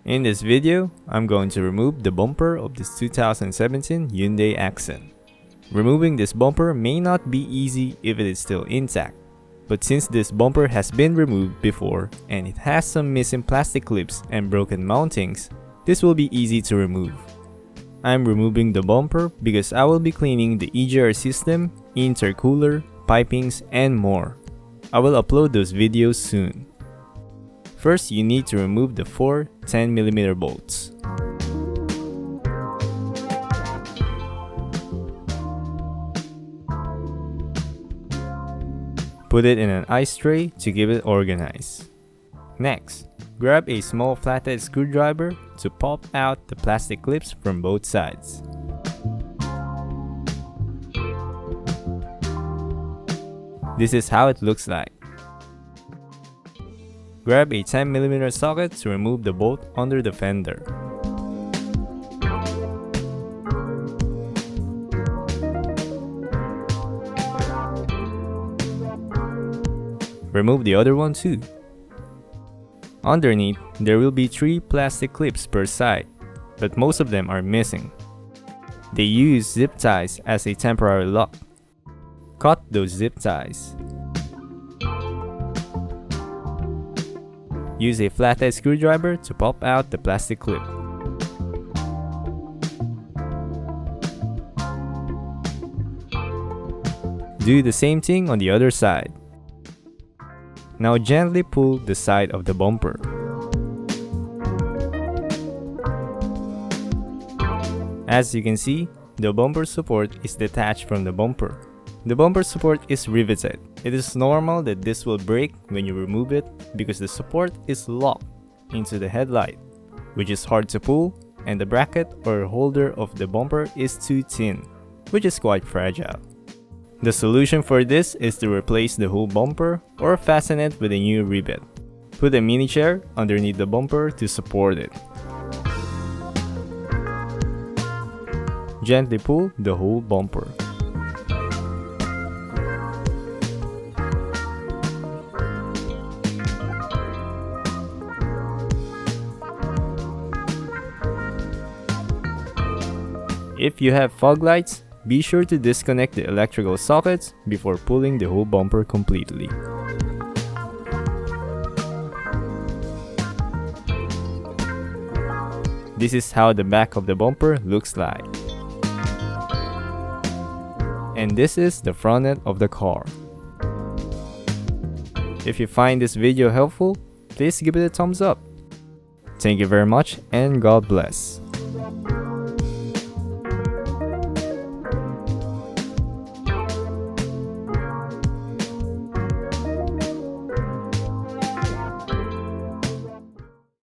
In this video, I'm going to remove the bumper of this 2017 Hyundai Accent. Removing this bumper may not be easy if it is still intact, but since this bumper has been removed before and it has some missing plastic clips and broken mountings, this will be easy to remove. I'm removing the bumper because I will be cleaning the EGR system, intercooler, pipings, and more. I will upload those videos soon. First, you need to remove the 4 10mm bolts. Put it in an ice tray to keep it organized. Next, grab a small flathead screwdriver to pop out the plastic clips from both sides. This is how it looks like. Grab a 10mm socket to remove the bolt under the fender. Remove the other one too. Underneath, there will be 3 plastic clips per side, but most of them are missing. They use zip ties as a temporary lock. Cut those zip ties. Use a flathead screwdriver to pop out the plastic clip. Do the same thing on the other side. Now gently pull the side of the bumper. As you can see, the bumper support is detached from the bumper. The bumper support is riveted. It is normal that this will break when you remove it because the support is locked into the headlight, which is hard to pull, and the bracket or holder of the bumper is too thin, which is quite fragile. The solution for this is to replace the whole bumper or fasten it with a new rivet. Put a mini chair underneath the bumper to support it. Gently pull the whole bumper. If you have fog lights, be sure to disconnect the electrical sockets before pulling the whole bumper completely. This is how the back of the bumper looks like. And this is the front end of the car. If you find this video helpful, please give it a thumbs up. Thank you very much and God bless.